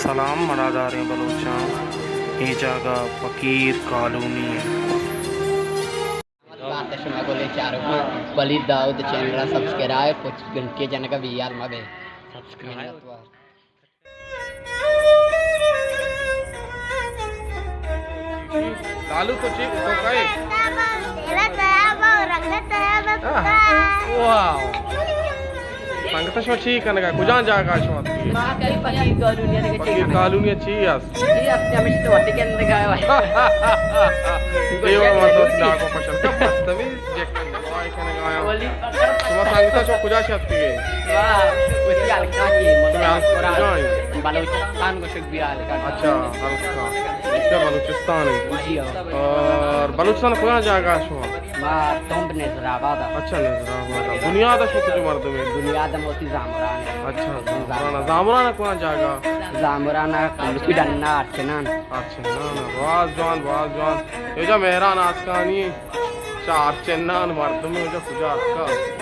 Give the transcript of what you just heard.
सलाम मरादारें बलोचा ये जगह फकीर कॉलोनी है। वलीद दाऊद चैनल सब्सक्राइब कुछ घंटे जन का भी यार मगे लालू तो ठीक तो काय वाव संगत शो ठीक है ना कुजान जागा शो फकीर कॉलोनी अच्छी है देवा मतलब जागो पशन का तभी जेक वाई कने गाया तुम संगत शो कुजा शक्ति है बलूचिस्तान को शिक बिया अच्छा इसका बलूचिस्तान है और बलूचिस्तान कहाँ जागा शो नजराबाद अच्छा नजराबाद बुनियाद शो कुछ मर्द में बुनियाद मोती जामरान अच्छा जामरान कहाँ जागा जामरान कुलकी डन्ना अर्चनान अच्छा ना बहुत जवान ये जो मेहरान आज का नहीं चार चन्नान मर्द में जो कुजा का